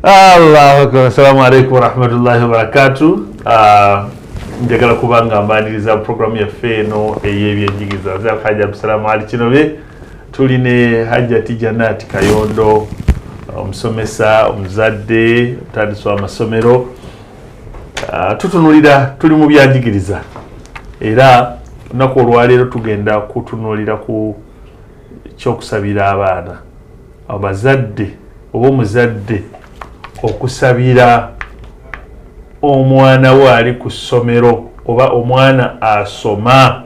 Allahu akbar. Assalamu alaikum warahmatullahi wabarakatuh. Njagala kubanga mbaniriza programu yaffe eno ey'ebyenjigiriza za Hajji Abdulsalam Ali Kinobe. Tuline Hajjati Janati Kayondo, omusomesa, omuzadde, mutandisi w'amasomero. Tutunulira tuli mu byanjigiriza. Era lunaku olwaleero tugenda kutunulira ku kyokusabira abaana. Abazadde oba omuzadde okusabira omwana we ali ku ssomero oba omwana asoma.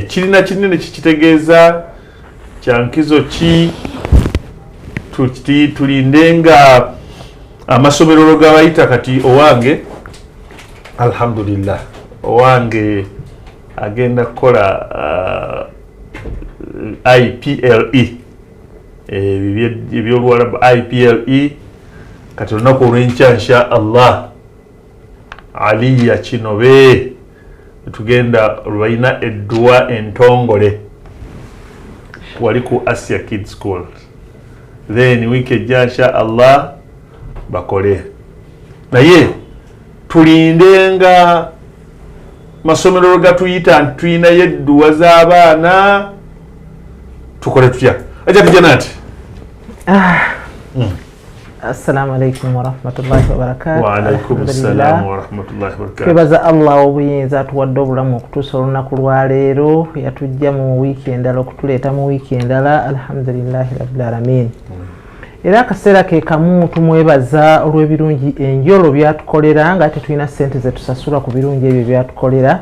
Kirina kinene kikitegeeza kyankizo ki tulindenga amasomero gabayita kati owange alhamdulillah owange agenda kukola IPLE eby'Oluwarabu IPLE kati olunaku olw'enkya insha Allah Aliya Kinobe tugenda lwalina edduwa entongole wali ku Asia Kids School, then week ejja insha Allah bakole. Naye tulindenga masomero gatuyita tuyinayo edduwa z'abaana tukole tutya. Hajjati Janati. Assalamu alaikum wa rahmatullahi wa barakatuh. Wa alaikum assalam wa rahmatullahi wa barakatuh. Twebaza Allah obuyinza atuwadde obulamu okutuusa olunaku lwaleero yatujja mu wiiki endala okutuleeta mu wiiki endala alhamdulillahi rabbil alamin. Era akaseera ke kamu tumwebaza olw'ebirungi enjolo byatukolera nga tetulina ssente ze tusasula ku birungi ebyo byatukolera.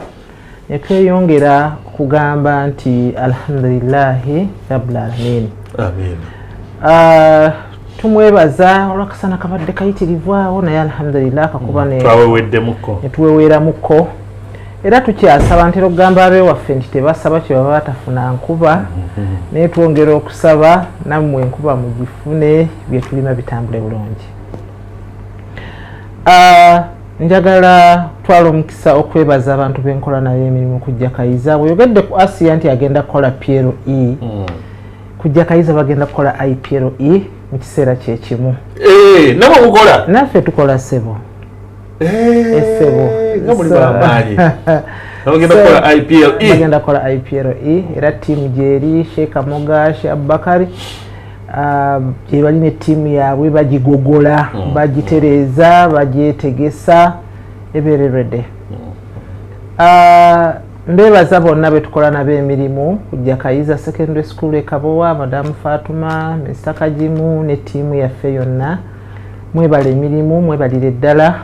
Ne tweyongera kugamba nti alhamdulillahi rabbil alamin. Amin. Tumwebaza olw'akasana kabadde kayitirivu awo naye alhamdulillah kakuba ne tuweweeramuko. Era tukyasaba ntera okugamba abewaffe nti tebasaba kye baba batafuna nkuba naye twongera okusaba nammwe enkuba mugifune bye tulima bitambule bulungi. Njagala twala omukisa okwebaza abantu benkola nayo emirimu kujja kayiza bweyogedde ku Asia nti agenda kukola PLE kujja kayiza bagenda kukola IPLE mu kiseera kyekimu. Nabo mukola? Naffe tukola ssebo. Essebo. Bagenda kukola IPLE era ttiimu gyeri Sheikh Moga, Sheikh Abubakari gye balina ettiimu yaabwe bagigogola bagitereeza bagyetegesa ebeereredde. Mbebaza bonna betukola nabo emirimu kujja Kayiza Secondary School e Kabowa, Madamu Fatuma, Mr. Kajimu ne ttiimu yaffe yonna mwebala emirimu mwebalire ddala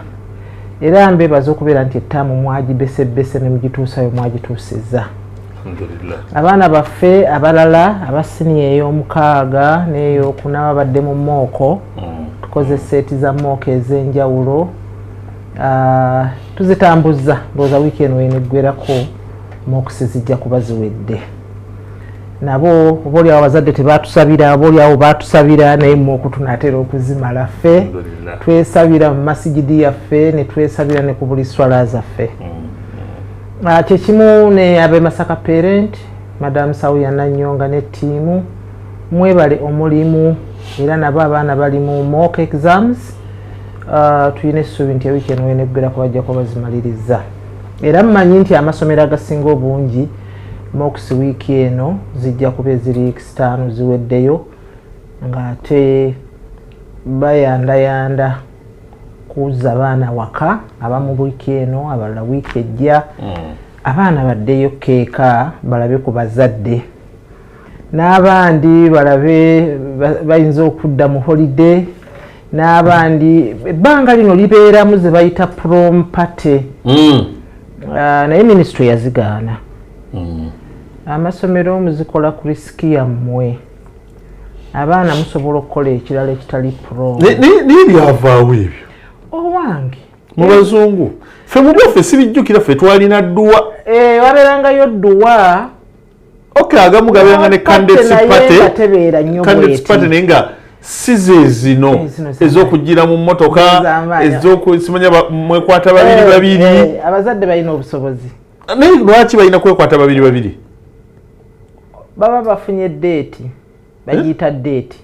era mbebaza okubeera nti ettaamu mwagibesebese ne mugituusayo mwagituusizza. Abaana baffe abalala abasiniya ey'omukaaga n'ey'okuna babadde mu mooko tukoze seeti za mooko ez'enjawulo tuzitambuza ndowooza wiiki eno weneggwerako mookusi zijja kuba ziwedde. Nabo obaolyawo abazadde tebatusabira obaolyawo batusabira naye mooku tunaatera okuzimala ffe twesabira mu masigidi yaffe ne twesabira ne ku buli swala zaffe. Kyekimu ne ab'e Masaka parent Madamu Sawuya Nanyonga ne ttiimu mwebale omulimu era nabo abaana bali mu mock exams. Tuyina essuubi nti ewiiki eno weneggwerako bajjako bazimaliriza era mmanyi nti amasomero agasinga obungi mookusi wiiki eno zijja kuba eziri 5 ziweddeyo ng'ate bayandayanda kuzza abaana waka abamu wiiki eno abalala wiiki ejja abaana baddeyo keeka balabe ku bazadde n'abandi balabe bayinza okudda mu holiday n'abandi ebbanga lino libeeramu ze bayita prom party naye ministry yazigaana. Amasomero muzikola ku risiki yammwe abaana musobola okukola ekirala ekitali prom naye byavaawo ebyo owange mu bazungu ffe mu byaffe sibijjukira ffe twalina dduwa wabeerangayo dduwa agamu gabeeranga ne candidates party naye nga si ze zino ez'okugira mu mmotoka ez'okusimanya mwekwata babiri abazadde balina obusobozi naye lwaki balina kwekwata babiri baba bafunye date bagiyita date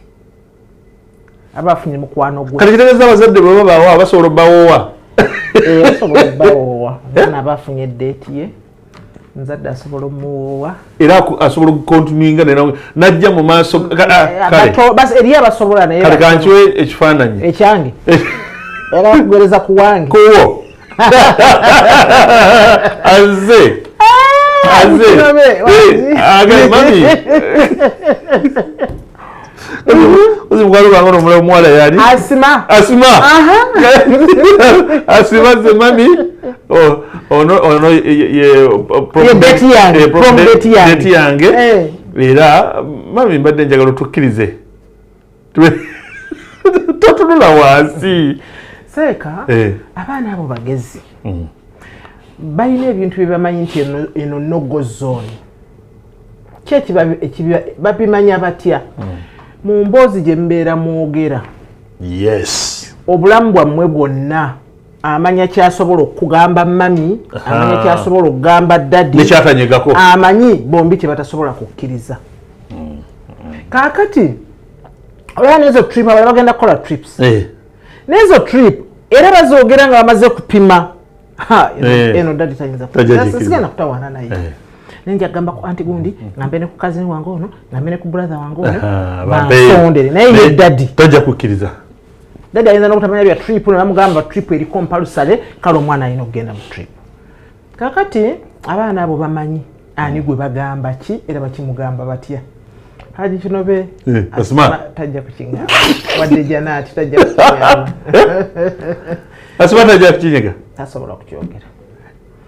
abafunye mukwano gwe kati kitegeeza abazadde bwe babaawo basobola obbawoowa basobola obbawoowa omwana aba afunye date ye nzadde asobola omuwoowa era asobola okukontinuinga najja mu maaso basi eri abasobola naye kale kankiwe ekifaananyi ekyange era kugereza ku wange kuwo azze mami mukwano gwange nomula omuwala yani asima ze mami ono deti yange era mami mbadde njagala otukkirize totunula wansi seeka abaana abo bagezi balina ebintu bye bamanyi nti eno nogo zone babimanya batya mu mboozi gye mbeera mwogera obulamu bwammwe bwonna amanya kyasobola okugamba mami amanya kyasobola okugamba dadi amanyi bombi kyebatasobola kukkiriza kaakati olaba nezo trip abala bagenda kukola trips nezo trip era bazoogera nga bamaze kupima eno dadi tayinzasigenda kutawaana naye nenja gamba ku anti gundi ngambe ne ku kazini wange ono ngambe ne ku brother wange ono bansondere naye ye dadi tajja kukkiriza dadi ayinza n'okutamanya bya trip namugamba trip eri kompalusale kale omwana alina okugenda mu trip kakati abaana abo bamanyi ani gwe bagamba ki era bakimugamba batya haji kino be tajja kukingamba wadde janaati tajja kukingamba asima tajja kukinyega tasobola kukyogera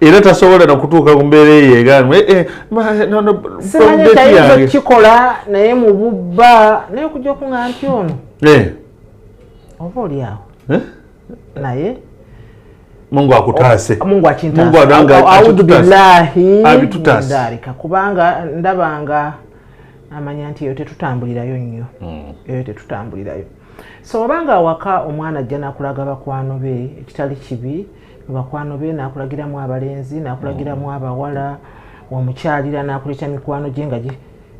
era tasobola nokutuuka ku mbeera eyeeganwe simanyi tayinza okukikola naye mu bubba naye okujja okuŋŋa nti ono oba oli awo naye mungu akutaase mungu akintaaudu billahi dalika kubanga ndabanga amanya nti eyo tetutambulirayo nnyo eyo tetutambulirayo so obanga awaka omwana ajja nakulaga bakwano be ekitali kibi bakwano be nakulagiramu abalenzi nakulagiramu abawala omukyalira nakuleeta mikwano gye nga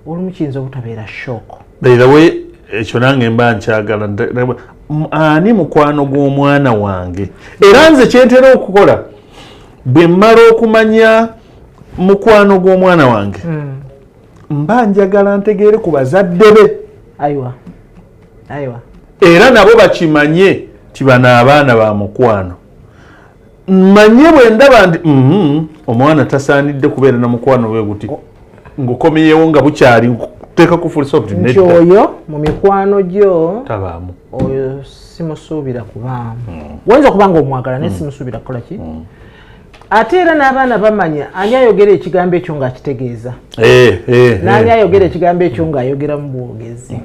olumu kiyinza obutabeera shooko we ekyo nange mba nkyagala ani mukwano gw'omwana wange era nze kyentera okukola bwe mmala okumanya mukwano gw'omwana wange mba njagala ntegeere ku bazadde be aiwa era nabo bakimanye tibano abaana ba mukwano manye bwe ndaba nti omwana tasaanidde kubeera na mukwano we guti ngukomyewo nga bukyali teeka kufulisa nti oyo mu mikwano gyo tabaamu oyo simusuubira kubaamu woyinza okuba nga omwagala naye simusuubira kukola ki ate era n'abaana bamanya ani ayogera ekigambo ekyo ng'akitegeeza n'ani ayogera ekigambo ekyo ng'ayogera mu bwogezi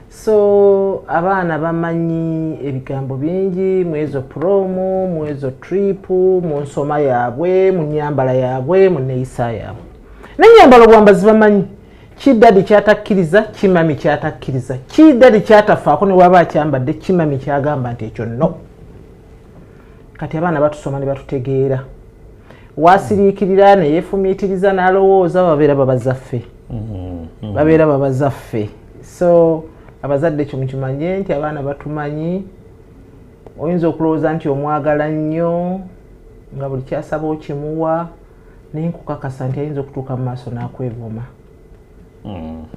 so abaana bamanyi ebigambo bingi mu ezo promo mu ezo tripu mu nsoma yaabwe mu nyambala yaabwe mu neeyisa yaabwe n'ennyambala obwambazi bamanyi kidadi kyatakkiriza kimami kyatakkiriza kidadi kyatafaako ne waba akyambadde kimami kyagamba nti ekyo no kati abaana batusoma ne batutegeera wasiriikirira ne yeefumiitiriza n'alowooza babeera babazaffe so abazadde ekyo mukimanye nti abaana batumanyi oyinza okulowooza nti omwagala nnyo nga buli kyasaba okimuwa naye nkukakasa nti ayinza okutuuka mu maaso n'akwevuma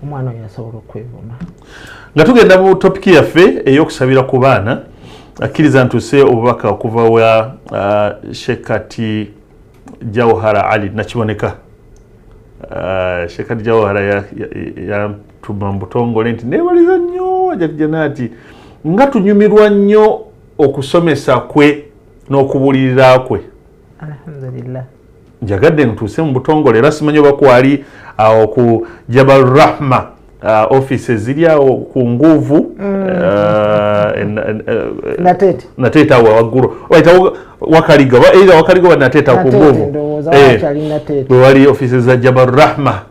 omwana oyo asobola okwevuma nga tugenda mu topiki yaffe ey'okusabira ku baana akkiriza ntuuse obubaka okuva wa Shekati Jawhara Ali nakiboneka Shekati Jawhara yatuma mu butongole nti neebaliza nnyo ajatijana ati nga tunyumirwa nnyo okusomesa kwe n'okubulirira kwe alhamdulillah njagadde ntuuse mu butongole era simanyi oba kwali awo ku Jabal Rahma offices ziri awo ku Nguvu Nateta waggulu Wakaliga wa Nateta ku Nguvu wali offices za Jabal Rahma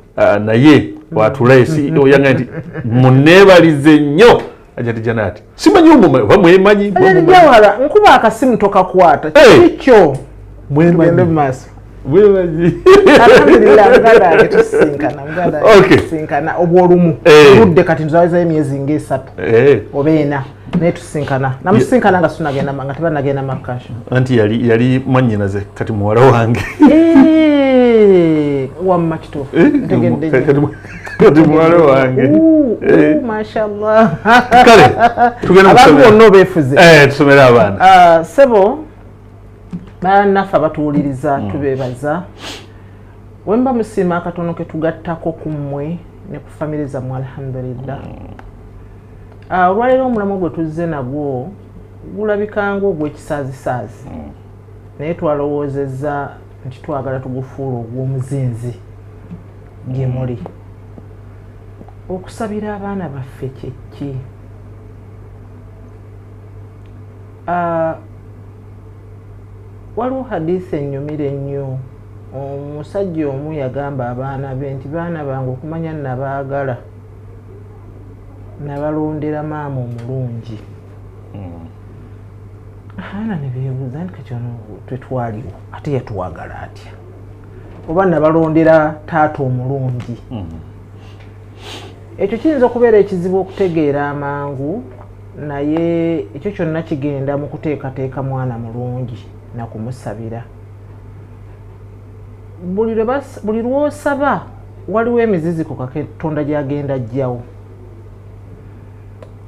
naye watulesi oyanga nti munneebalize nnyo ajatijana ati simanyi bamwemanyi Jawhara nkuba akasimu tokakwata kikyo mwemanyi maaso mwemanyi alhamdulillah tusinkana obwolumu budde kati nzaweza emyezi ng'esatu oba ena netusinkana namusinkana nga sunagenda nga tebanagenda makasha anti yali mwannyinaze kati muwala wange wamma kituufu kati muwala wange mashallah kale tugenda bonna obeefuze tusomere abaana sebo bannaffe abatuwuliriza tubeebaza wemba musiima akatono ke tugattako ku mmwe ne ku famire zammwe alhamdulillah olwaleero omulamu gwe tuzze nagwo gulabikanga ogw'ekisaazisaazi naye twalowoozezza nti twagala tugufuula ogw'omuzinzi gye muli okusabira abaana baffe kyeki waliwo hadiisi ennyumira ennyo omusajja omu yagamba abaana be nti baana bange okumanya nabaagala nabalondera maama omulungi abaana ne beebuuza nti kati ono tetwaliwo ate yatuwagala atya oba nabalondera taata omulungi ekyo kiyinza okubeera ekizibu okutegeera amangu naye ekyo kyonna kigenda mu kuteekateeka mwana mulungi nakumusabira buli lwosaba waliwo emiziziko Katonda gyagenda ajjawo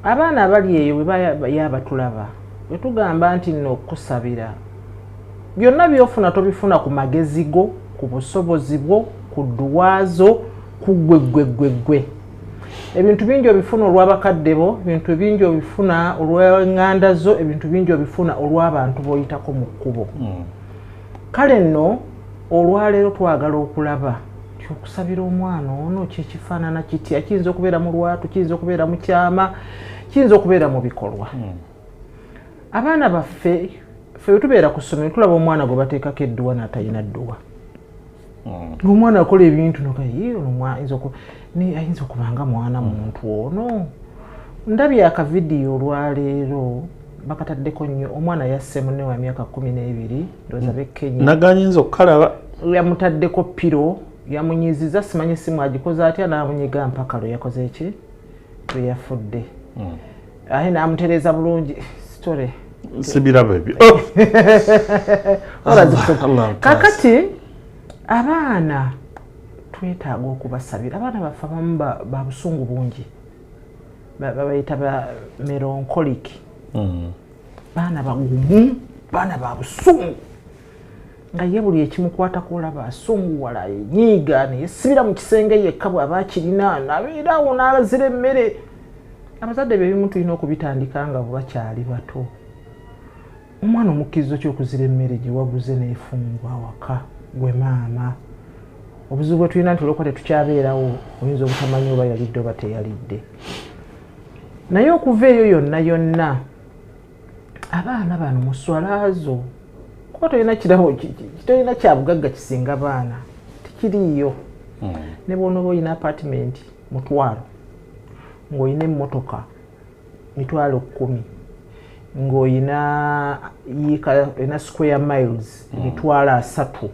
abaana abali eyo bwe yabatulaba bwe tugamba nti nno okusabira byonna byofuna tobifuna ku magezi go ku busobozi bwo ku dduwaazo ku gwe ebintu bingi obifuna olw'abakadde bo ebintu bingi obifuna olw'eŋŋanda zo ebintu bingi obifuna olw'abantu b'oyitako mu kkubo kale nno olwaleero twagala okulaba okusabira omwana ono kyekifaanana kitya kiyinza okubeera mu lwatu kiyinza okubeera mu kyama kiyinza okubeera mu bikolwa abaana baffe ffe bwe tubeera ku ssomero tulaba omwana gwe bateekako edduwa n'atalina dduwa omwana akola ebintu ayinza okubanga mwana muntu ono ndabye akavidiyo olwaleero bakataddeko nnyo omwana yasse munne wa myaka 12 ndowooza b'Ekenya naganyinza okukalaba yamutaddeko piro yamunyiziza simanyi essimu agikoze atya n'amunyiga mpaka lwe yakoze eki lwe yafudde aye n'amutereeza bulungi sitore sibiraba ebyo kakati abaana twetaaga okubasabira abaana baffe abamu ba busungu bungi babayita ba melancholic baana bagumu baana ba busungu nga ye buli ekimukwatako olaba asunguwala enyiiga neyesibira mu kisenge yekka bw'aba akirina nabeerawo n'azira emmere abazadde be bimu tulina okubitandika nga bakyali bato omwana omukkirizo ky'okuzira emmere gye waguze n'efungwa awaka gwe maama obuzibu bwe tulina nti olwokuba tetukyabeerawo oyinza obutamanya oba yalidde oba teyalidde naye okuva eyo yonna yonna abaana bano muswalaazo kuba tolina kirabo tolina kyabugagga kisinga baana tikiriiyo ne bw'onooba olina apartment mutwalo ng'olina emmotoka mitwalo 10 ng'olina square miles mitwalo 3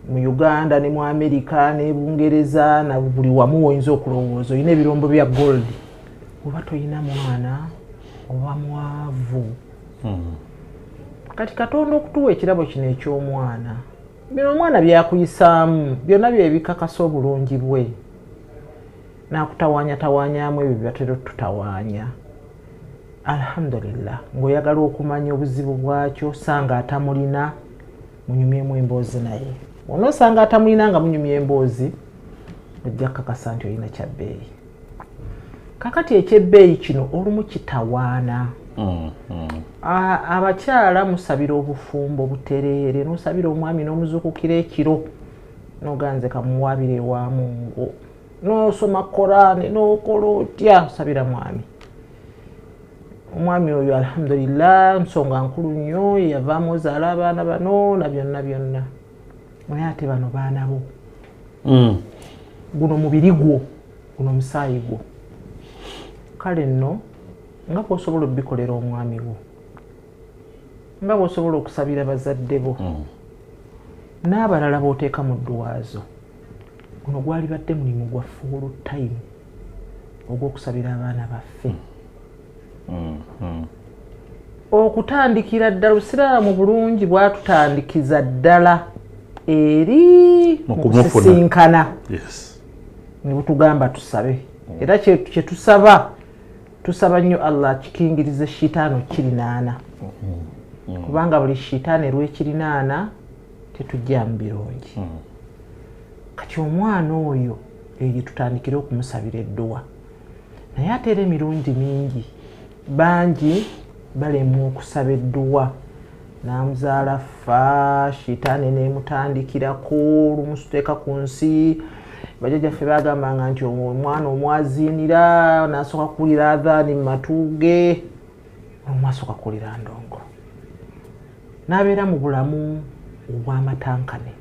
mu Uganda ne mu America ne Bungereza na buli wamu oyinza okulowooza olina ebirombo bya gold oba tolina mwana oba mwavu kati Katonda okutuwa ekirabo kino eky'omwana bino omwana byakuyisaamu byonna byebikakasa obulungi bwe n'akutawaanyatawaanyaamu ebyo byatera tututawaanya alhamdulillah ng'oyagala okumanya obuzibu bwakyo sanga atamulina munyumyemu emboozi naye onoosanga atamulina nga munyumya emboozi ojja kukakasa nti olina kyabbeeyi kakati ekyebbeeyi kino olumu kitawaana abakyala musabira obufumbo butereere n'osabira omwami n'omuzuukukira ekiro n'oganze kamuwaabire wa Mungu n'osoma Korani n'okola otya osabira mwami omwami oyo alhamdulillah nsonga nkulu nnyo yavaamu ozaala abaana bano na byonna byonna naye ate bano baana bo guno mubiri gwo guno musaayi gwo kale nno nga bw'osobola obikolera omwami wo nga bw'osobola okusabira bazadde bo n'abalala b'oteeka mu ddwaazo guno gwali badde mulimu gwa full time ogw'okusabira abaana baffe okutandikira ddala Obusiraamu bulungi bwatutandikiza ddala eri mu kusisinkana ne butugamba tusabe era kyetusaba tusaba nnyo Allah akikingirize shitaano kirinaana kubanga buli shitaano erw'ekirinaana tetujja mu birungi kati omwana oyo eyo tutandikire okumusabira edduwa naye ate era emirundi mingi bangi balemu okusaba edduwa namuzaala fa shitaani neemutandikirako lumusuteeka ku nsi bajjajjaffe bagambanga nti omwana omwaziinira nasooka kuwulira adhaani mu matu ge omwasooka kuwulira ndongo n'abeera mu bulamu obw'amatankane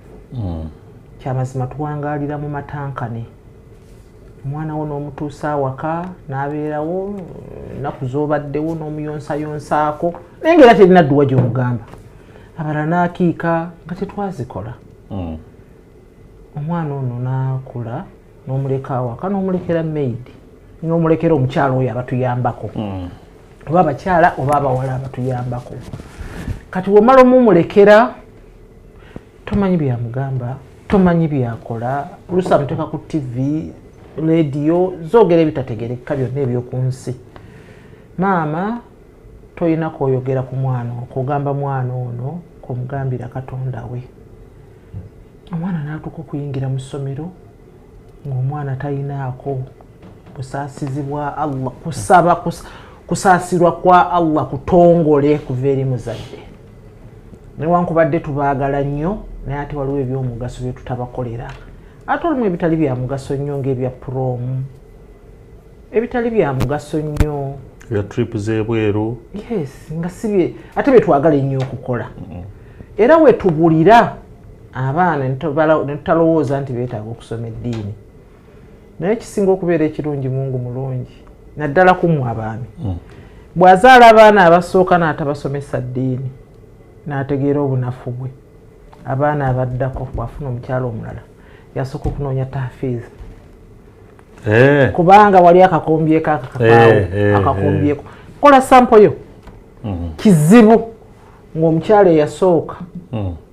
kyamazima tuwangaalira mu matankane omwana wo n'omutuusa awaka n'abeerawo ennaku z'obaddewo n'omuyonsayonsaako naye ngaera terina dduwa gy'omugamba abalala n'akiika nga tetwazikola omwana ono n'akula n'omuleka awaka n'omulekera maid n'omulekera omukyala oyo abatuyambako oba abakyala oba abawala abatuyambako kati bw'omala omumulekera tomanyi byamugamba tomanyi byakola oluusi amuteeka ku tv radio zoogera ebitategerekeka byonna eby'oku nsi maama toyina kwoyogera ku mwana okugamba mwana ono kumugambira Katonda we omwana n'atuuka okuyingira mu ssomero ng'omwana tayinaako busaasizi bwa Allah kusaba kusaasirwa kwa Allah kutongole kuva eri muzadde newankubadde tubaagala nnyo naye ate waliwo ebyomugaso bye tutabakolera ate olumu ebitali bya mugaso nnyo ng'ebya prom ebitali bya mugaso nnyo ya trip z'ebweru yes nga sibye ate bye twagala ennyo okukola era we tubulira abaana ne tutalowooza nti beetaaga okusoma eddiini naye kisinga okubeera ekirungi Mungu mulungi naddala kummwe abaami bw'azaala abaana abasooka n'atabasomesa ddiini n'ategeera obunafu bwe abaana abaddako bw'afuna omukyala omulala yasooka okunoonya tahfiizi kubanga wali akakombyeko akakombyeko kola sampo yo kizibu ng'omukyala eyasooka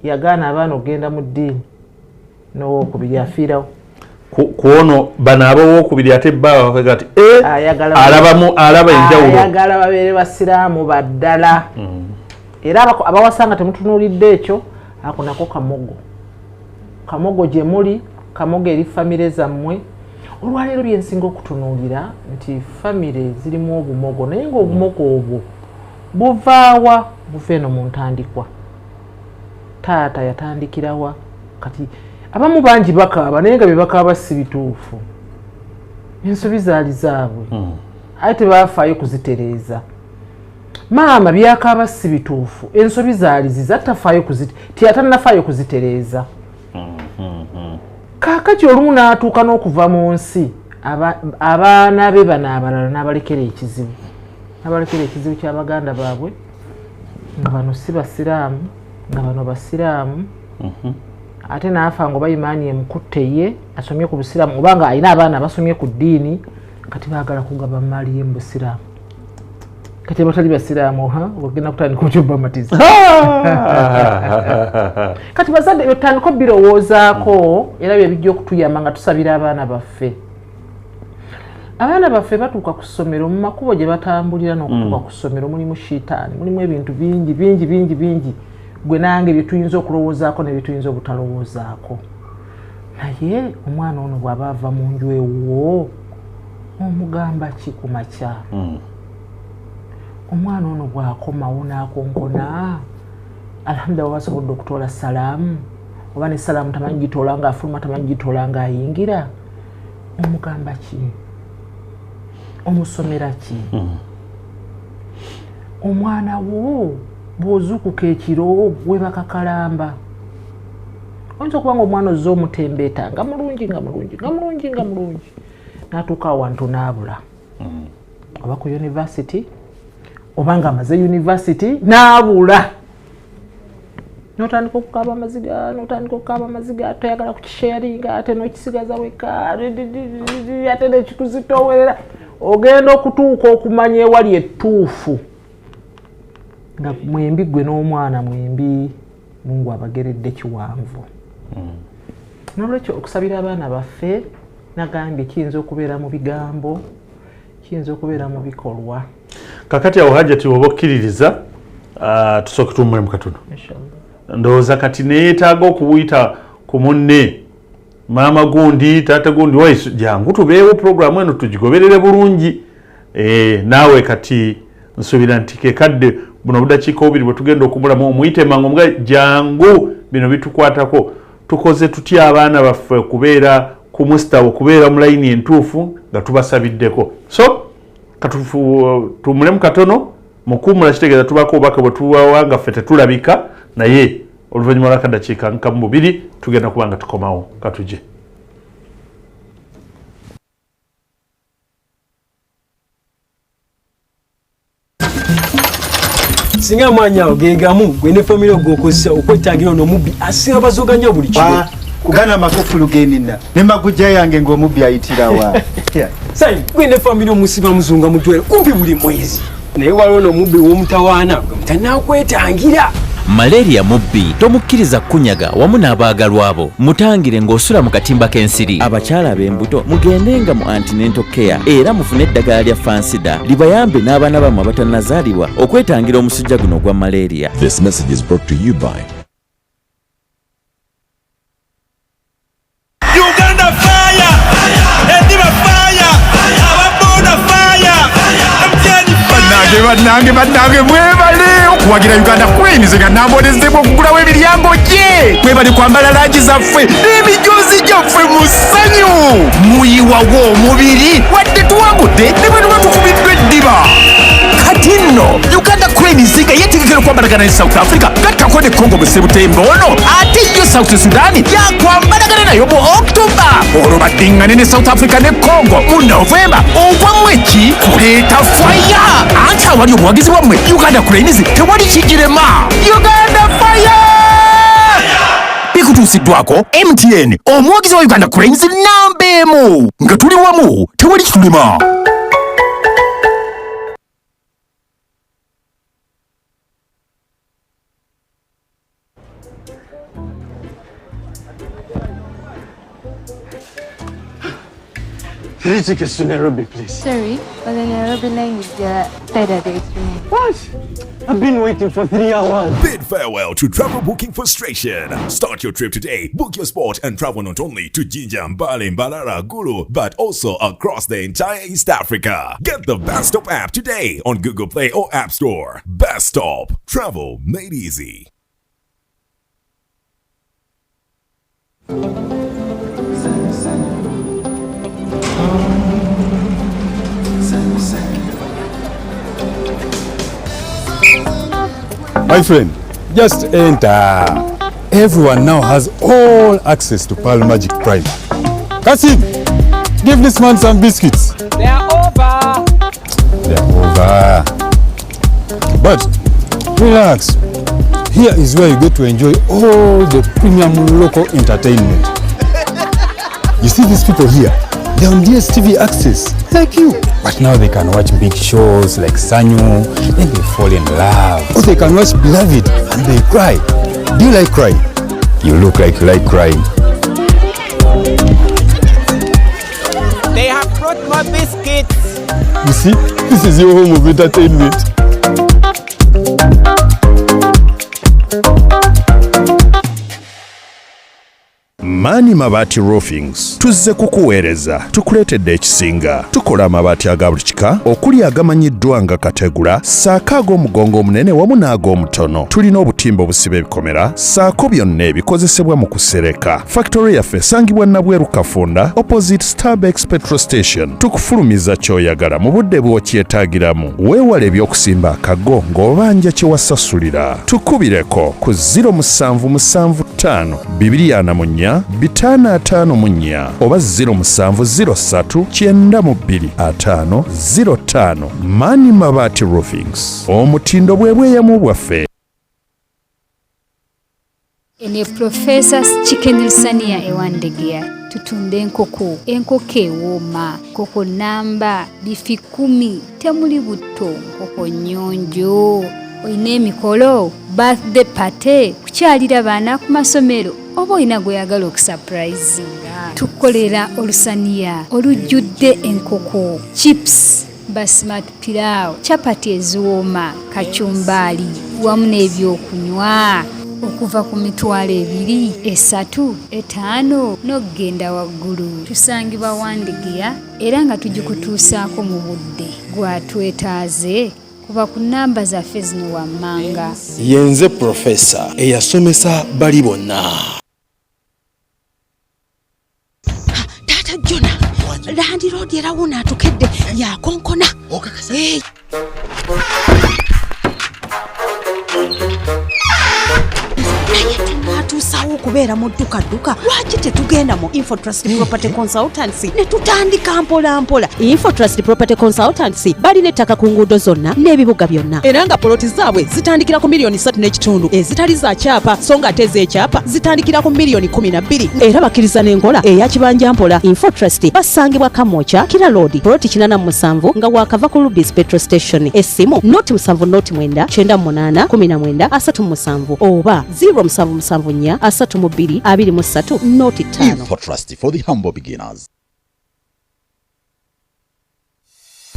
yagaana abaana okugenda mu ddiini n'owokubiri afiirawo kuono bano ab'owokubiri ate bba bafega ati alaba enjawulo ayagala babeere basiraamu baddala era abawasanga temutunuulidde ekyo ako nako kamogo gye muli kamogo eri famire zammwe olwaleero byensinga okutunuulira nti famire zirimu obumogo naye ng'obumogo obwo buvaawa buva eno mu ntandikwa taata yatandikirawa kati abamu bangi bakaaba naye nga bye bakaaba si bituufu ensobi zaali zaabwe aye tebafaayo kuzitereeza maama byakaaba si bituufu ensobi zaali zizatafaayo tiyatanafaayo kuzitereeza kaakati olumu n'atuuka n'okuva mu nsi abaana be bano abalala n'abalekera ekizibu ky'abaganda baabwe nga bano si basiraamu nga bano basiraamu ate naafa ngo bayimaani emukutte ye asomye ku busiraamu oba nga alina abaana abasomye ku ddiini kati baagala kugaba maali ye mu busiraamu kati batali basiraamu ogenda kutandika okyobamatiza kati bazadde byotandika birowoozaako era bye bijja okutuyamba nga tusabira abaana baffe batuuka ku ssomero mu makubo gye batambulira n'okutuuka ku ssomero mulimu shitaani mulimu ebintu bingi gwe nange bye tuyinza okulowoozaako ne bye tuyinza obutalowoozaako naye omwana ono bw'aba ava mu nju ewo omugamba ki ku makya omwana ono bw'akomawo n'akonkona alhamdulillah wasobodde okutoola salaamu oba ne salaamu tamanyi gitoola nga afuluma tamanyi gitoola nga ayingira omugamba ki omusomera ki omwana wo bw'ozuukuka ekiro we bakakalamba oyinza okuba nga omwana ozza omutembeeta nga mulungi n'atuuka awantu n'abula oba ku yunivasity oba nga amaze yunivasity n'abula n'otandika okukaaba amaziga toyagala kukisharinga ate n'okisigaza weka ate nekikuzitoowerera ogenda okutuuka okumanya ewali ettuufu nga mwembi gwe n'omwana mwembi Mungu abageredde kiwanvu. Nolwekyo okusabira abaana baffe nagambye kiyinza okubeera mu bigambo, kiyinza okubeera mu bikolwa. Kakati awo Hajjati oba okkiririza tusooke tuwummulemu katono. Ndowooza kati neetaaga okubuyita ku munne maama gundi taata gundi waisu jangu tubeewo programu eno tugigoberere bulungi. Naawe kati nsuubira nti kekadde buno budakiika obubiri bwe tugenda okumulamu omuyite mangu mga jangu bino bitukwatako tukoze tutya abaana baffe okubeera ku mustawa okubeera mu layini entuufu nga tubasabiddeko. So tuwummulemu katono mukuumula kitegeeza tubaako obubaka bwe tubawa nga ffe tetulabika naye oluvannyuma lw'akadakiika nkamu bubiri tugenda kuba nga tukomawo katuje. Singa mwanya ogegamu gwe ne family ogokozesa okwetangira n'omubbi asinga bazoganya buli kimu. Kugana makufulu genina ne magujja yange ng'omubbi ayitirawa. Sai gwe ne family omusiba muzunga mutwere kumpi buli mwezi. Naye waliwo n'omubbi w'omutawaana mutanakwetangira. Malaria mubbi tomukkiriza kunyaga wamu n'abaagalwa abo. Mutangire ng'osula mu katimba k'ensiri. Abakyala ab'embuto mugendenga mu antenatal care era mufune eddagala lya fansida libayambe n'abaana bammwe abatannazaalibwa okwetangira omusujja guno ogwa malaria. This message is brought to you by Uganda Fire! Endiba Fire! Ababoda Fire! Bannange mwebale okuwagira Uganda Queens nga nambonezebwa okugulawo emiryango gye. Mwebale kwambala langi zaffe n'emijoozi gyaffe mu ssanyu. Muyiwawo omubiri wadde tuwangudde ne bwe tuba tukubiddwa eddiba. Kati nno Uganda Queens nga yeetegekera okwambalagana ne South Africa gattako ne Congo mu Septemba ono ate yo South Sudan yakwambalagana nayo mu October. Olwo baddiŋŋane ne South Africa ne Congo mu November ogwamu eki kuleeta fire. Anti awali obuwagizi bwammwe Uganda Queens tewali kigirema. Uganda Fire! Bikutuusiddwako MTN omuwagizi wa Uganda Queens nambeemu nga tuli wamu tewali kitulema. Can you take us to Nairobi, please? Sorry, but the Nairobi line is tighter the extreme. What? I've been waiting for 3 hours. Bid farewell to travel booking frustration. Start your trip today. Book your spot and travel not only to Jinja, Mbale, Mbarara, Gulu, but also across the entire East Africa. Get the Best Stop app today on Google Play or App Store. Best Stop. Travel made easy. My friend, just enter. Everyone now has all access to Pearl Magic Prime. Kasim, give this man some biscuits. They are over. They're over. But relax. Here is where you get to enjoy all the premium local entertainment. You see these people here? They're on DSTV Access, like you. But now they can watch big shows like Sanyu, then they fall in love. Or they can watch Beloved and they cry. Do you like crying? You look like you like crying. They have brought more biscuits. You see, this is your home of entertainment. Mani Mabati Roofings tuzze kukuweereza tukuleetedde ekisinga. Tukola amabaati aga buli kika okuli agamanyiddwa nga kategula ssaako ag'omugongo omunene wamu n'ag'omutono. Tulina obutimba obusiba ebikomera ssaako byonna ebikozesebwa mu kusereka. Factory yaffe esangibwa Nabweru Kafunda opposite Starbex Petrol Station. Tukufulumiza ky'oyagala mu budde bw'okyetaagiramu. Weewale eby'okusimba akago ng'obanja kye wasasulira. Tukubireko ku 0775 244 554 oba 0703 925 05. Mani Mabati Roofings. Omutindo bwe bweyamo bwaffe. Ene Professor Chicken Lusania Ewandegea tutunde enkoko ewooma koko namba bifi 10 temuli buto nkoko nyonjo oyina emikolo birthday party kukyalira baana ku masomero oba oyina gweyagala okusurprisinga tukolera Olusania olujjudde enkoko chips basmati pilau chapati eziwooma kachumbali wamu n'ebyokunywa okuva ku mitwalo 2, 3, 5 n'okugenda waggulu. Tusangibwa Wandegeya era nga tugikutuusaako mu budde gwatwetaaze kuba ku namba zaffe zino wammanga. Yenze Professor eyasomesa bali bonna. Tata Jona, Landi Road era wona atukedde yakonkona. Hey. Tusawo kubeera mu dduka lwaki tetugenda mu Infotrust Property Consultancy ne tutandika mpola. Infotrust Property Consultancy bali nettaka ku nguudo zonna n'ebibuga byonna era nga poloti zaabwe zitandikira ku miliyoni 3.5 ezitali za kyapa so nga ate ez'ekyapa zitandikira ku miliyoni 12 era bakkiriza n'enkola eya kibanja mpola. Infotrust basangibwa Kamwokya Kira Road poloti 87 nga wakava ku Rubis Petrol Station. Essimu noti 7 98 19 oba 077 3 23 noti 5. Infotrust for the humble beginners.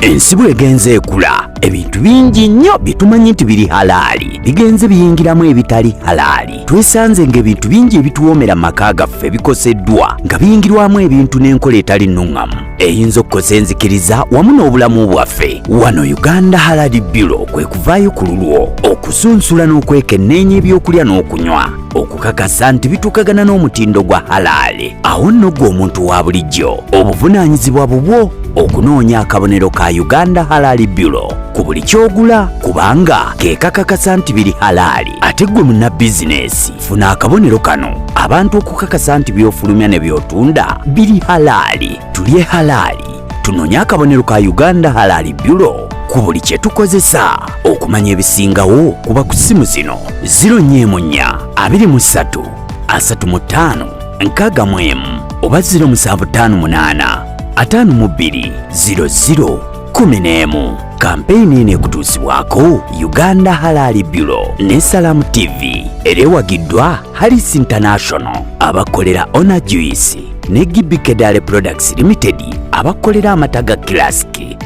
Ensibu egenze ekula ebintu bingi nnyo bitumanyi nti biri halali bigenze biyingiramu ebitali halali. Twesanze ng'ebintu bingi ebituwoomera maka gaffe bikoseddwa nga biyingirwamu ebintu n'enkola etali nnuŋŋamu eyinza okukosa enzikiriza wamu n'obulamu bwaffe. Wano Uganda Halal Bureau kwe kuvaayo ku lulwo okusunsula n'okwekenneenya ebyokulya n'okunywa okukakasa nti bituukagana n'omutindo gwa halali. Awo nno gwe omuntu wa bulijjo obuvunaanyizibwa bubwo okunoonya akabonero ka Uganda Halal Bureau ku buli kyogula kubanga keekakakasa nti biri halali. Ate gwe muna bizinesi funa akabonero kano abantu okukakasa nti by'ofulumya ne by'otunda biri halali. Tulye halali tunoonye akabonero ka Uganda Halal Bureau ku buli kye tukozesa. Okumanya ebisingawo kuba ku ssimu zino 014 23 35 61 oba 0758 52 00 11. Kampeyini eno ekutuusibwako Uganda Halal Bureau ne Salam TV era ewagiddwa Harris International abakolera Ona Juice ne Gibikedale Products Limited abakolera amata ga Classic.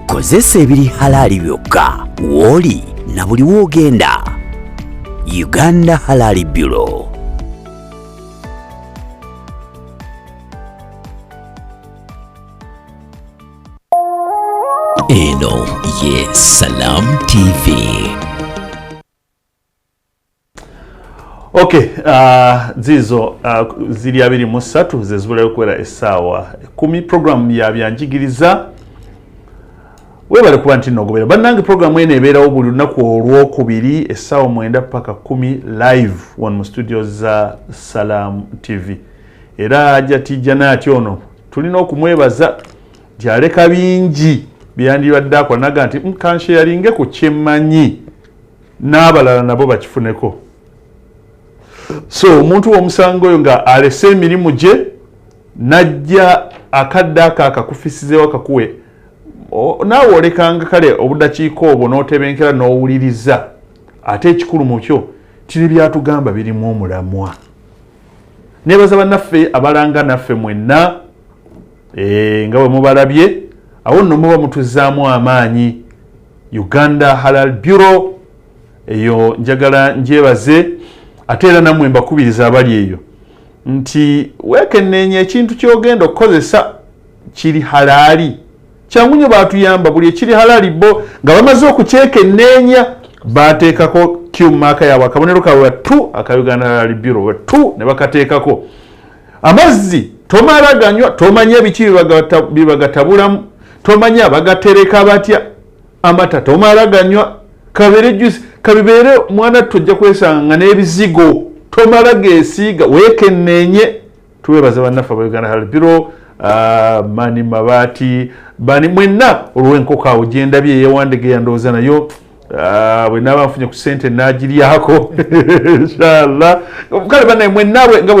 Kozesa ebiri halali byokka woli na buli woogenda. Uganda Halal Bureau. Eno ye Salam TV. Okay, zizo ziri 23 zezibula okuwera essaawa 10 program ya byanjigiriza. Webale kuba nti nogobera bannange program eno ebeerawo buli lunaku olwokubiri essaawa 9 paka 10 live wano mu studio za Salam TV. Era ajja tijja naati ono tulina okumwebaza gyaleka bingi byandibadde akonaga nti kansheyalinge ku kyemmanyi n'abalala nabo bakifuneko. So omuntu w'omusango oyo nga alese emirimu gye najja akadde akakufisizeewo akakuwe naawe olekanga kale obudakiika obwo n'otebenkera n'owuliriza ate ekikulu mu kyo tiri byatugamba birimu omulamwa. Nebaza bannaffe abalanga naffe mwenna nga bwe mubalabye awo nno muba mutuzaamu amaanyi. Uganda Halal Bureau eyo njagala njebaze ate era nammwe mbakubiriza abali eyo nti wekenneenya ekintu kyogenda okukozesa kiri halali. Kyangu nnyo baatuyamba buli ekiri halali bo nga bamaze okukyekenneenya baateekako kyummaaka yaabwe akabonero kaabwe tu aka Uganda Halal Bureau tu ne bakateekako. Amazzi tomala ganywa tomanya biki bibagatabulamu tomanya bagatereka batya. Amata tomala ganywa kabere juice kabibeere mwana tujja kwesanga n'ebizigo tomala geesiiga weekenneenye. Tuwebaza bannaffe aba Uganda Halal Bureau Mani Mabati bani mwenna olw'enkoko awo gyendabye ey'Ewandegeya ndowooza nayo bwe naba nfunye ku ssente nagiryako inshallah. Kale banaye mwennaabwe nga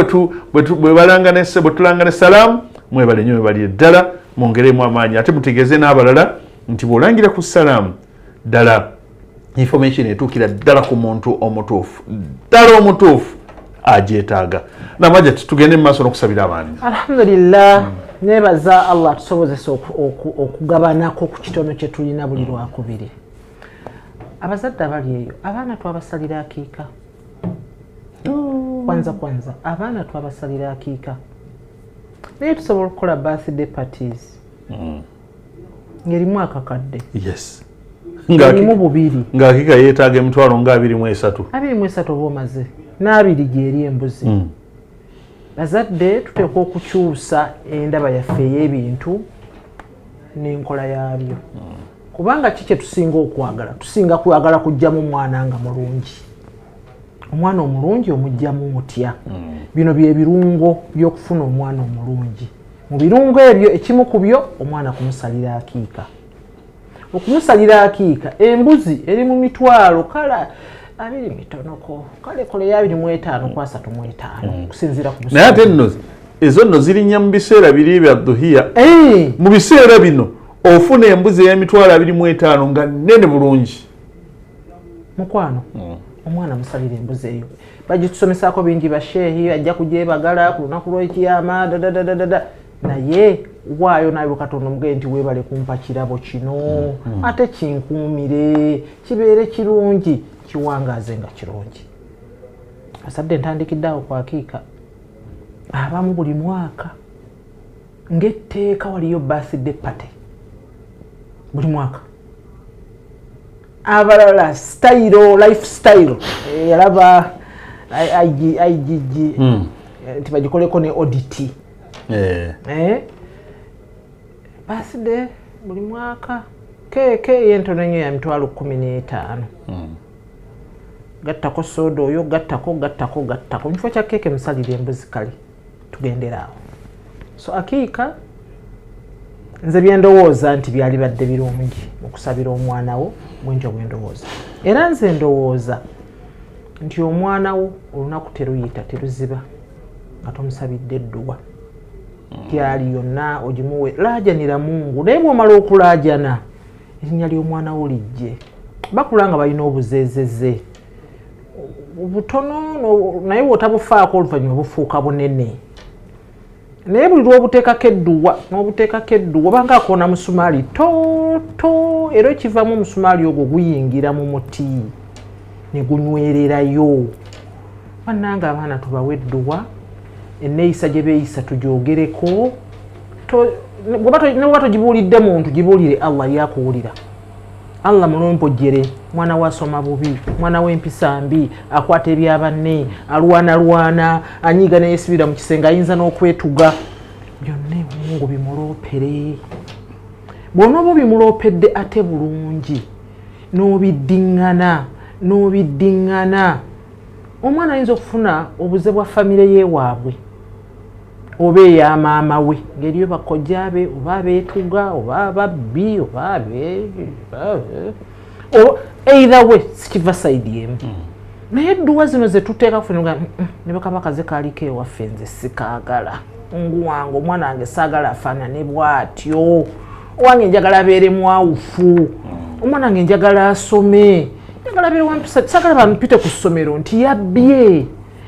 bwe tulangana salaamu mwebale nnyo mwebali ddala mwongeremu amaanyi ate mutegeeze n'abalala nti bw'olangira ku salaamu ddala information etuukira ddala ku muntu omutuufu ddala omutuufu agyetaaga. Namajja tugende mu maaso n'okusabira abaana. Alhamdulillah nebaza Allah tusobozesa okugabanako ku kitono kye tulina buli lwakubiri. Abazadde abali eyo abaana twabasalira akiika. Kwanza abaana twabasalira akiika. Naye tusobola okukola birthday parties. Ngerimu akakadde. Yes. Ngerimu bubiri. Ng'akiika yeetaaga emitwalo nga 23. 23 oba omaze. N'abiri gyeri embuzi. Bazadde tuteekwa okukyusa endaba yaffe ey'ebintu n'enkola yabyo. Kubanga kiki tusinga okwagala? Tusinga kwagala kujjamu omwana nga mulungi. Omwana omulungi omujjamu otya? Bino bye birungo by'okufuna omwana omulungi. Mu birungo ebyo ekimu ku byo omwana kumusalira akiika. Okumusalira akiika embuzi eri mu mitwalo kala 2 mitonoko kale kole ya 25 kwa 35 kusinzira ku naye ate nno ezo nno zirinnya mu biseera biri bya dhuhiya. Mu biseera bino ofuna embuzi y'emitwalo 25 nga nnene bulungi. Mukwano omwana musalira embuzi eyo bagitusomesaako bingi basheehi ajja kugyebagala ku lunaku lw'ekiyama dadadadada naye waayo nayo Katonda mugende nti weebale kumpa kirabo kino ate kinkuumire kibeere kirungi kiwangaaze nga kirungi. Asadde ntandikiddeawo ku akiika abamu buli mwaka ng'etteeka waliyo birthday party buli mwaka. Abalala lifestyle yalaba IGG nti bagikoleko ne audit. Birthday buli mwaka keeke yentono nnyo ya mitwalo 15. Gattako soda oyo gattako mu kifo kya keeke musalire embuzi kale tugenderaawo. So akiika nze byendowooza nti byali badde birungi okusabira omwana wo bwentyo bwendowooza. Era nze ndowooza nti omwana wo olunaku teruyita teruziba nga tomusabidde edduwa. Kyali yonna ogimuwe laajanira Mungu. Naye bw'omala okulaajana erinnya ly'omwana wo lijje. Bakula nga balina obuzeezeze butono naye bw'otabufaako oluvannyuma bufuuka bunene. Naye buli lw'obuteekako edduwa n'obuteekako edduwa oba ng'akoona musumaali toto era ekivaamu omusumaali ogwo guyingira mu muti ne gunywererayo. Bannange abaana tubawe edduwa enneeyisa gye beeyisa tugyogereko. Ne bw'oba togibuulidde muntu gibuulire Allah yakuwulira. Allah mulumpojjere mwana wasoma bubi mwana w'empisa mbi akwata ebyabanne alwana anyiga n'eyesibira mu kisenge ayinza n'okwetuga byonna Mungu bimuloopere. Bw'onooba bimuloopedde ate bulungi n'obiddiŋŋana omwana ayinza okufuna obuze bwa famire yeewaabwe oba eya maama we ng'eriyo bakojja be oba abeetuga oba ababbi oba either way sikiva sayidi emu. Naye edduwa zino ze tuteeka kufunga ne bakabaka ze kaaliko ewaffe nze sikaagala ngu wange omwana wange saagala afaanane bw'atyo. Owange njagala abeere mwawufu omwana wange njagala asome njagala abeere wampisa saagala bampite ku ssomero nti yabbye.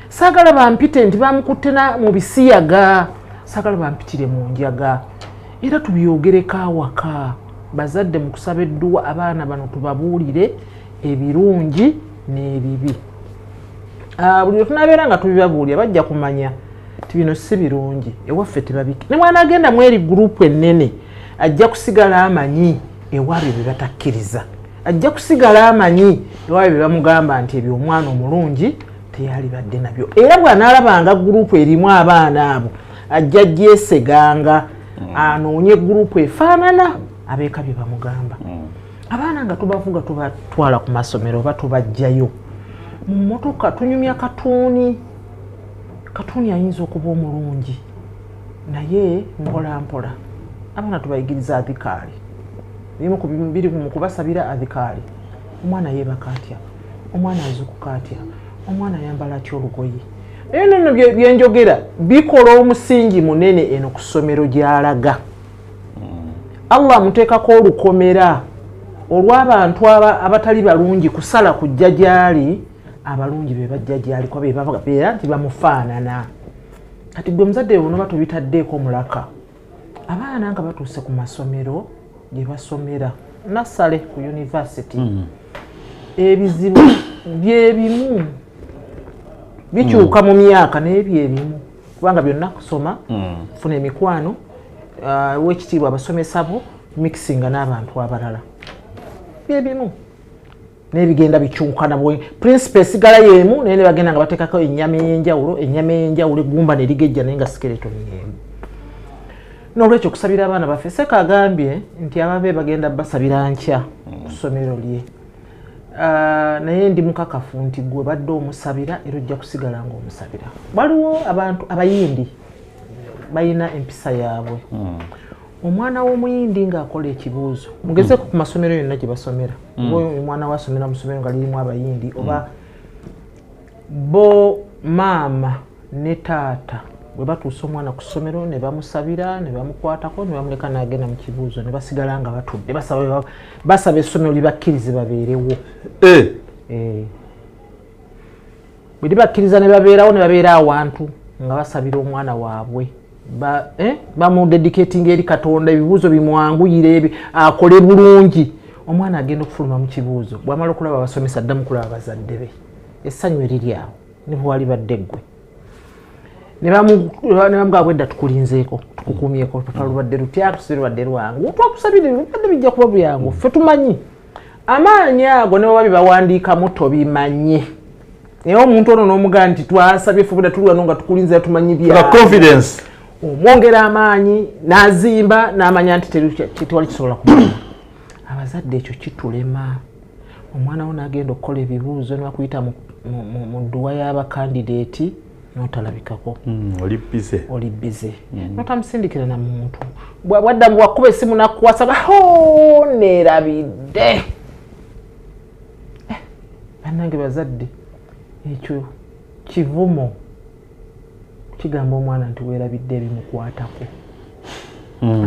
Saagala bampite nti bamukutte mu bisiyaga. Saagala bampitire mu njaga. Era tubyogereko awaka. Bazadde mu kusaba edduwa abaana bano tubabuulire ebirungi n'ebibi. Buli lwe tunaabeera nga tubibabuulira bajja kumanya ti bino si birungi ewaffe tebabiki. Ne mwana agenda mu eri gurupu ennene ajja kusigala amanyi ewaabyo bye batakkiriza. Ajja kusigala amanyi ewaabyo bye bamugamba nti ebyo omwana omulungi teyali badde nabyo. Era bw'anaalabanga gurupu erimu abaana abo ajja gyeseganga anoonye gurupu efaanana abeeka bye bamugamba. Abaana nga tubavuga tubatwala ku masomero oba tubajjayo mu mmotoka tunyumya katuuni ayinza okuba omulungi naye mpola mpola. Abaana tubayigiriza adhikaali biri mu kubasabira adhikaali omwana yeebaka atya, omwana azuukuka atya, omwana ayambala atya olugoye. Ebyo nno byenjogera bikola omusingi munene eno ku ssomero gy'alaga. Allah amuteekako olukomera olw'abantu abatali balungi kusala kujja gy'ali, abalungi be bajja gy'ali kuba be babeera nti bamufaanana. Kati gwe muzadde buno batubitaddeeko mulaka. Abaana nga batuuse ku masomero gye basomera nasale ku university ebizibu byebimu bikyuka mu myaka naye byebimu kubanga byonna kusoma kufuna emikwano w'ekitiibwa abasomesa bo mixinga n'abantu abalala byebimu n'ebigenda bikyuka nabwo principe esigala y'emu naye ne bagenda nga bateekako ennyama ey'enjawulo eggumba ne ligejja naye nga skeleton y'emu. N'olwekyo okusabira abaana baffe Seka agambye nti ababe bagenda basabira nkya ku ssomero lye. Naye ndi mukakafu nti gwe badde omusabira era ojja kusigala ng'omusabira. Waliwo abantu abayindi balina empisa yaabwe. Omwana w'omuyindi ng'akola ekibuuzo mugezeko ku masomero yonna gye basomera. Omwana we asomera mu ssomero nga lirimu abayindi oba bo maama ne taata bwe batuusa omwana ku ssomero ne bamusabira ne bamukwatako ne bamuleka n'agenda mu kibuuzo ne basigala nga batudde basaba essomero libakkirize babeerewo. Bwe libakkiriza ne babeerawo ne babeera awantu nga basabira omwana waabwe bamudedicatinga eri Katonda ebibuuzo bimwanguyire akole bulungi. Omwana agenda okufuluma mu kibuuzo bw'amala okulaba abasomesa addamu kulaba bazadde be essanyu eriri awo ne bwe wali badde ggwe. Ne bamugamba bwedda tukulinzeeko tukukuumyeko tutalubadde lutya tusirwadde lwangu twakusabire bibadde bijja kuba byangu ffe tumanyi amaanyi ago ne baba bibawandiikamu tobimanye naye omuntu ono n'omugamba nti twasabye ffe bwedda tuli wano nga tukulinze tumanyi bya confidence omwongera amaanyi n'azimba n'amanya nti tewali kisobola kumanya. Abazadde ekyo kitulema. Omwana wo n'agenda okukola ebibuuzo ne bakuyita mu dduwa y'abakandideeti n'otalabikako. Oli bize. N'otamusindikira na muntu. Bwadda bwakuba essimu n'akukwasa neerabidde. Bannange bazadde ekyo kivumo kigamba omwana nti weerabidde ebimukwatako.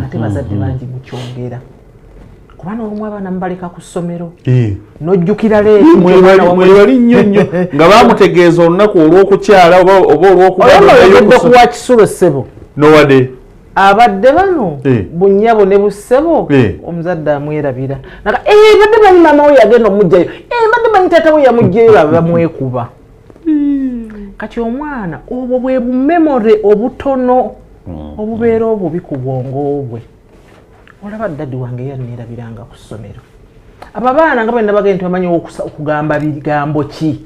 Ate bazadde bangi mukyongera. Kubanga omu abaana mubaleka ku ssomero n'ojjukira leero mwebali nnyo nga baamutegeeza olunaku olw'okukyala oba olw'okuwa kisulo ssebo nowadde abadde bano bunnyabo ne bussebo omuzadde amwerabira badde banyi maama we yagenda omugjayo badde banyi taata we yamugjayo bamwekuba. Kati omwana obwo bwe bumemore obutono obubeera obubi ku bwongo bwe. Olaba daddi wange yanneerabiranga ku ssomero. Abo abaana nga bwenna bagenda nti bamanyi okugamba bigambo ki,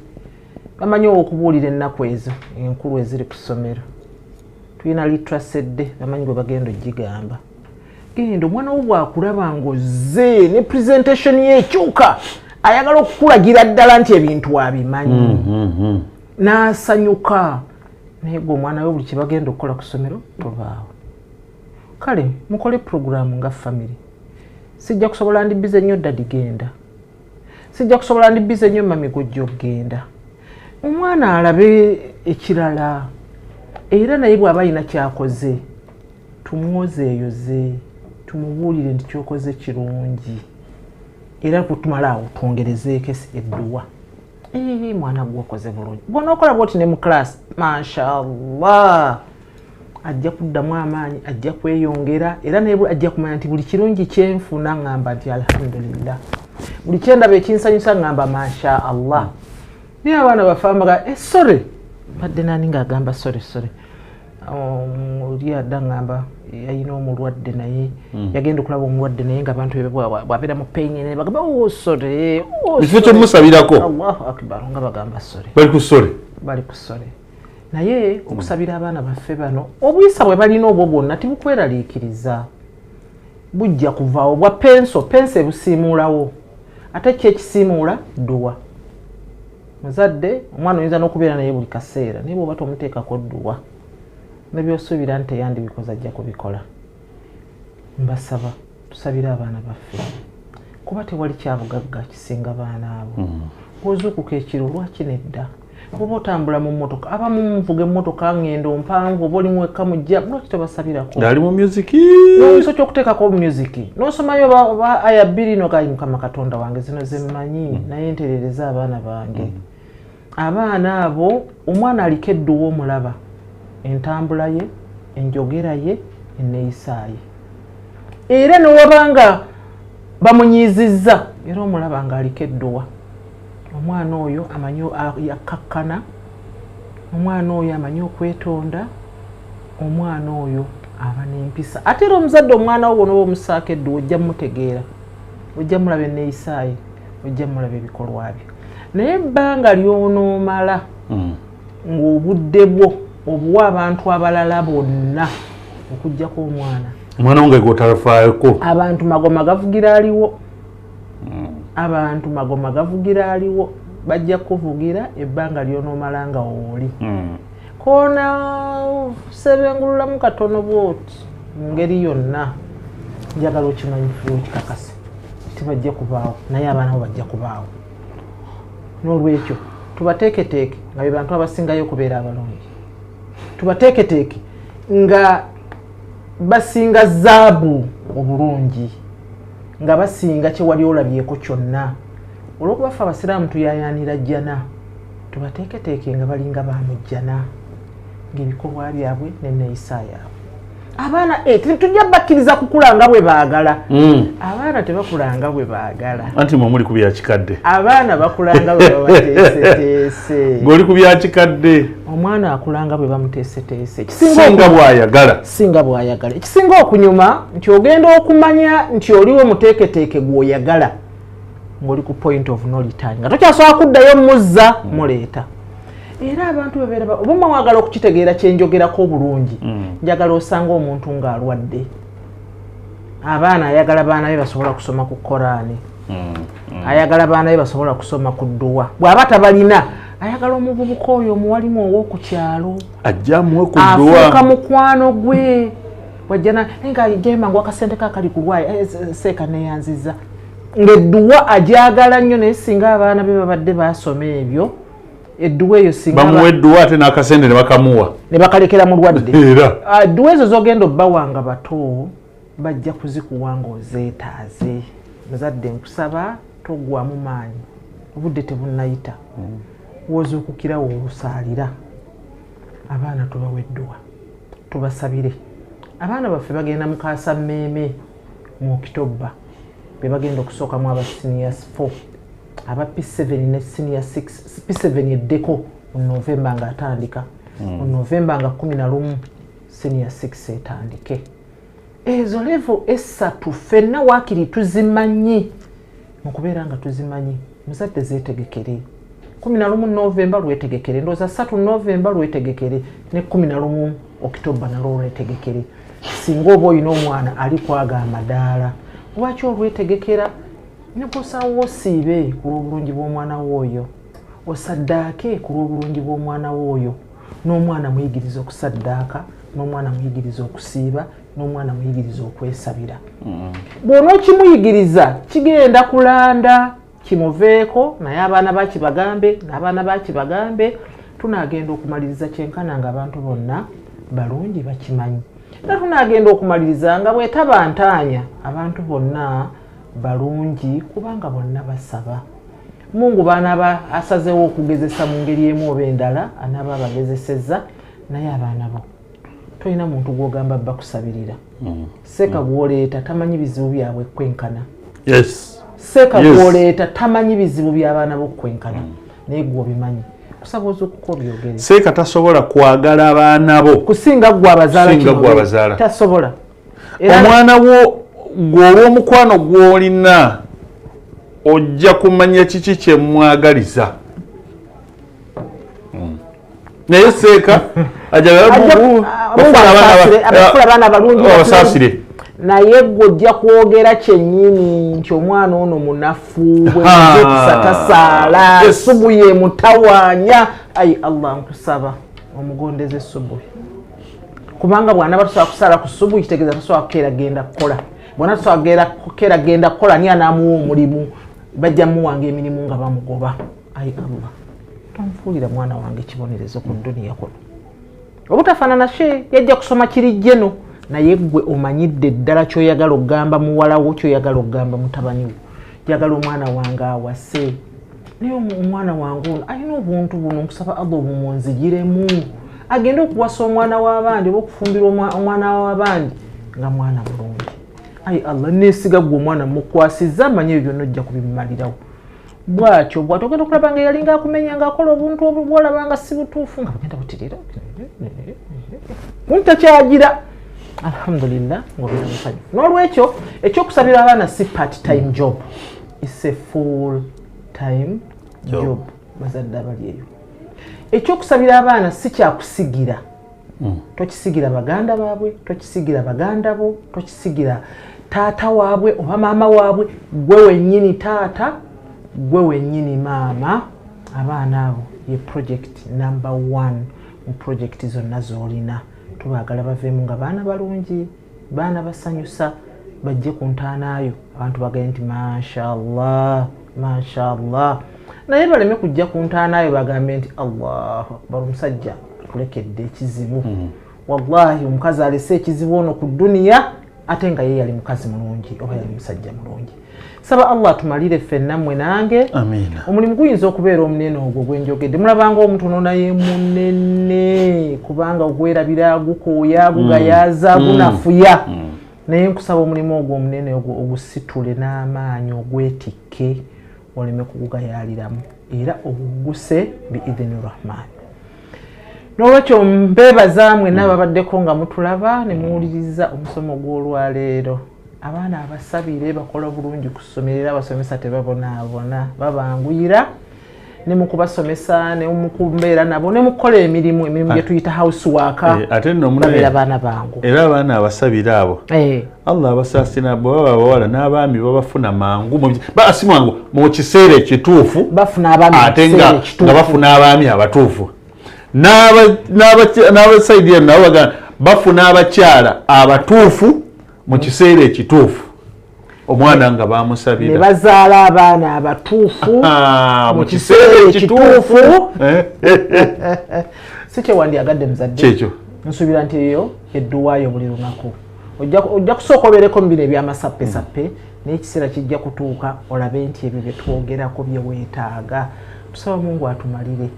bamanyi okubuulira ennaku ezo enkulu eziri ku ssomero. Tulina literacy day bamanyi bwe bagenda ogigamba. Genda omwana wo bwakulaba ng'ozze ne presentation ye ekyuka ayagala okukulagira ddala nti ebintu abimanyi n'asanyuka naye gwe omwana we buli kye bagenda okukola ku ssomero tobaawo. Kale mukole programu nga family. Sijja kusobola ndi bize nnyo daddy genda. Sijja kusobola ndi bize nnyo mami gojjo genda. Omwana alabe ekirala era naye bw'aba alina kyakoze tumwozeeyoze tumubuulire nti kyokoze kirungi era kutumala awo twongerezeeko edduwa. Mwana gwokoze bulungi bw'onookola bw'oti ne mu class mashallah ajja kuddamu amaanyi ajja kweyongera era naye ajja kumanya nti buli kirungi kyenfuna ngamba nti alhamdulillah buli kyendaba ekinsanyusa ngamba masha Allah. Naye abaana bafambaga sore badde nani ng'agamba sore oli adda ngamba yalina omulwadde naye yagenda okulaba omulwadde naye nga abantu bwabeera mu pain ne bagamba sore ekifo kyomusabirako Allahu akbar nga bagamba sore bali ku sore. Naye okusabira abaana baffe bano obuyisa bwe balina obwo bwonna tibukweraliikiriza bujja kuvaawo bwa penso ebusiimuulawo ate kyekisiimuula dduwa. Muzadde omwana oyinza n'okubeera naye buli kaseera naye bw'oba tomuteekako dduwa nebyosuubira nti eyandi bikoze ajja kubikola. Mbasaba tusabire abaana baffe kuba tewali kyabugagga kisinga baana abo ozuukuka ekiro lwaki nedda oba otambula mu mmotoka abamu muvuga emmotoka ngendo mpanvu oba oli mwekka mujja lwaki tobasabirako ali mu music n'oyiso ky'okuteekako music n'osomayo ba aya bbiri no gayi mukama katonda wange zino zemmanyi naye nterereza abaana bange abaana abo omwana aliko edduwa omulaba entambula ye enjogera ye enneeyisa ye era newabanga bamunyizizza era omulaba nga aliko edduwa omwana oyo amanyi yakkakkana omwana oyo amanyi okwetonda omwana oyo aba n'empisa ate era omuzadde omwana wo bonoba omusaako edduwa ojja mmutegeera ojja mulaba enneeyisa ye ojja mulaba ebikolwa bye naye ebbanga lyonoomala ng'obudde bwo obuwa abantu abalala bonna okuggyako omwana wange gw'otafaayoko abantu magoma gavugira aliwo abantu magoma gavugira aliwo bajja kuvugira ebbanga lyonoomala nga wooli koona sebengululamu katono bwoti mu ngeri yonna njagala okimanyi okikakase tibajja kubaawo naye abaana bo bajja kubaawo n'olwekyo tubateeketeeke nga be bantu abasingayo okubeera abalungi tubateeketeeke nga basinga zaabu obulungi nga basinga kyewali olabyeko kyonna olw'okubafa abasiraamu tuyayaanira jjana tubateeketeeke nga balinga bamujjana ng'ebikolwa byabwe n'enneeyisa yaabwe abaana tujja bakkiriza kukula nga bwe baagala abaana tebakula nga bwe baagala anti mwe muli ku byakikadde abaana bakula nga bwe babateeseteese ng'oli ku byakikadde omwana akula nga bwe bamuteeseteese singa bw'ayagala singa bw'ayagala ekisinga okunyuma nti ogenda okumanya nti oliwo muteeketeeke gw'oyagala ng'oli ku point of no return nga tokyasobola kuddayo muzza muleeta era abantu bebeera oba mwagala okukitegeera kyenjogerako obulungi njagala osanga omuntu ng'alwadde abaana ayagala baana be basobola kusoma ku Korani ayagala baana be basobola kusoma ku dduwa bw'aba tabalina ayagala omuvubuka oyo omuwalimu ow'oku kyalo ajja muwe ku dduwa afuuka mukwano gwe wajjana nga agema ngu akasente kakali ku lwayi seeka neyanziza ng'edduwa ajagala nnyo naye singa abaana be babadde basoma ebyo edduwa eyo singa bamuwa edduwa ate n'akasente ne bakamuwa ne bakalekera mu lwadde era edduwa ezo z'ogenda obbawanga bato bajja kuzikuwa ng'ozeetaaze muzadde nkusaba toggwamu maanyi obudde tebunnayita wozuukukira woosaalira abaana tubawa edduwa tubasabire abaana baffe bagenda mu kaasa mmeeme mu Okitoba be bagenda okusookamu aba seniors 4 aba P7 ne senior 6 P7 eddeko mu Novemba nga atandika mu Novemba nga 11 senior 6 etandike ezo level esatu ffenna waakiri tuzimanyi okubeera nga tuzimanyi muzadde zeetegekere 11 Novemba lwetegekere ndooza 3 Novemba lwetegekere ne 11 Okitoba nalwo lwetegekere singa oba olina omwana ali kwaga amadaala lwaki olwetegekera nekosawo osiibe ku lw'obulungi bw'omwana w'oyo osaddaake ku lw'obulungi bw'omwana w'oyo n'omwana muyigiriza okusaddaaka n'omwana muyigiriza okusiiba n'omwana muyigiriza okwesabira bw'ona okimuyigiriza kigenda kulanda kimuveeko naye abaana bakibagambe n'abaana bakibagambe tunaagenda okumaliriza kyenkana nga abantu bonna balungi bakimanyi era tunaagenda okumaliriza nga bwetabantaanya abantu bonna balungi kubanga bonna basaba Mungu baana asazeewo okugezesa mu ngeri emu oba endala anaaba abagezesezza naye abaana bo tolina muntu gw'ogamba bakusabirira seeka gw'oleeta tamanyi bizibu byabwe kwenkana seeka gw'oleeta tamanyi bizibu by'abaana bo kwenkana naye gw'obimanyi kusaba ozuukuko byogere seeka tasobola kwagala abaana bo kusinga gwe abazaala tasobola omwana wo gw'olw'omukwano gw'olina ojja kumanya kiki kyemwagaliza naye seeka abaana abalungi naye gwe ojja kwogera kyennyini nti omwana ono munafu bwekusa tasaala subu ye mutawaanya ayi Allah nkusaba omugondeze subu kubanga bwana batusobola kusaala ku subu kitegeeza tasobola kukeera genda kukola bona twagera genda kola ni anamu mulimu bajja muwange emirimu nga bamugoba. Ayi Allah tonfuulira mwana wange kibonerezo ku dunia kono obutafaanana she yajja kusoma kirijjeno naye gwe omanyidde ddala kyoyagala okugamba muwalawo kyoyagala okugamba mutabani wo jagala omwana wange awase naye omwana wange ono alina obuntu buno nkusaba Allah obumunzigiremu agenda okuwasa omwana w'abandi oba okufumbira omwana w'abandi nga mwana mulungi. Ayi Allah neesiga gwe omwana mukwasiza amanye ebyo byonna ojja kubimumalirawo bwatyo ogenda okulaba nga yalinga akumenya ng'akola obuntu obwolaba nga si butuufu nga bugenda butirira kuntakyagira alhamdulillah ng'obeera musanyufu. N'olwekyo ekyokusabira abaana si part time job, it's a full time job. Bazadde abali eyo ekyokusabira abaana si kyakusigira. Tokisigira baganda baabwe, tokisigira baganda bo, tokisigira taata waabwe oba maama waabwe, gwe wennyini taata, gwe wennyini maama. Abaana abo ye project number 1 mu project zonna z'olina. Tubaagala baveemu nga baana balungi, baana basanyusa, bajje ku ntaanaayo abantu bagaye nti mashallah mashallah, naye baleme kujja ku ntaanaayo bagambe nti Allahu akbar omusajja kulekedde ekizibu. Wallahi omukazi alese ekizibu ono ku dunia ate nga ye yali mukazi mulungi oba yali musajja mulungi. Saba Allah tumalire ffenna mmwe nange. Amina. Omulimu guyinza okubeera omunene ogwo gwenjogedde. Mulabanga omutono naye munene kubanga ogwerabira gukooya gugayaza gunafuya. Naye nkusaba omulimu ogwo omunene ogwo ogusitule n'amaanyi ogwetikke oleme kugugayaliramu era oguguse biidhini rahman. N'olwekyo mbeebaza mwenna ababaddeko nga mutulaba ne muwuliriza omusomo gw'olwaleero. Abaana abasabire bakola bulungi ku ssomero era abasomesa tebabonaabona babanguyira ne mu kubasomesa ne mu kumbeera nabo ne mukola emirimu gye tuyita housework. Ate nno babeera baana bangu era abaana abasabira abo Allah abasaasira bo baba bawala n'abaami babafuna mangu si mangu mu kiseera ekituufu bafuna abaami ate nga bafuna abaami abatuufu n'abasaidiya nabo bagamba bafuna abakyala abatuufu mu kiseera ekituufu omwana nga bamusabira ne bazaala abaana abatuufu mu kiseera ekituufu. Si kyewandyagadde muzadde kyekyo nsuubira nti eyo edduwaayo buli lunaku ojja kusooka obeereko mu bino ebyamasappe n'ekiseera kijja kutuuka olabe nti ebyo bye twogerako bye weetaaga. Tusaba Mungu atumalire.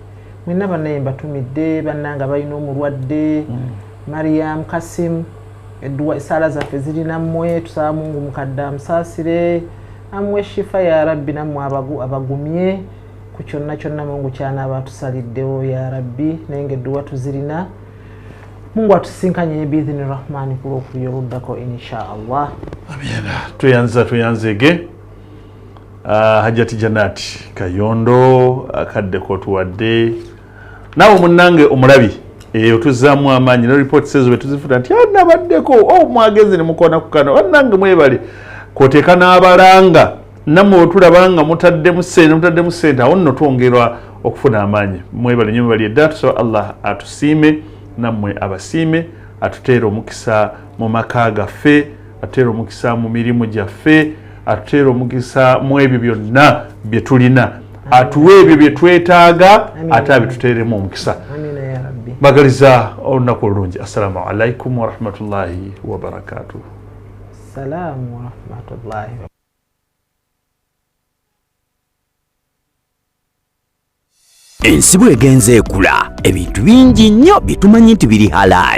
Mwenna bannaye mbatumidde bannanga balina omulwadde Mariam Kasim edduwa esaala zaffe zirina mmwe. Tusaba Mungu mukadde amusaasire amwe shifa ya rabbi nammwe abagumye ku kyonna kyonna Mungu kyanaaba atusaliddewo ya rabbi naye ng'edduwa tuzirina. Mungu atusinkanye biidhini rahmani ku lwokubiri oluddako insha Allah. Amina. Tuyanzege Hajjati Janati Kayondo akadde kotuwadde nawe munnange omulabi otuzaamu amaanyi ne reports ezo betuzifuna nti nabaddeko mwagezi ne mukona ku kano bannange mwebale koteeka n'abalanga nammwe otulabanga mutaddemu ssente awo nno twongerwa okufuna amaanyi. Mwebale nnyo mwebali edda. Tusaba Allah atusiime nammwe abasiime atuteere omukisa mu maka gaffe atuteere omukisa mu mirimu gyaffe atuteere omukisa mu ebyo byonna bye tulina atuwe ebyo bye twetaaga ate abituteeremu omukisa. Mbagaliza olunaku olulungi. Assalamu alaikum warahmatullahi wabarakatuh. Assalamu warahmatullahi. Ensi bw'egenze ekula ebintu bingi nnyo bye tumanyi nti biri halaali.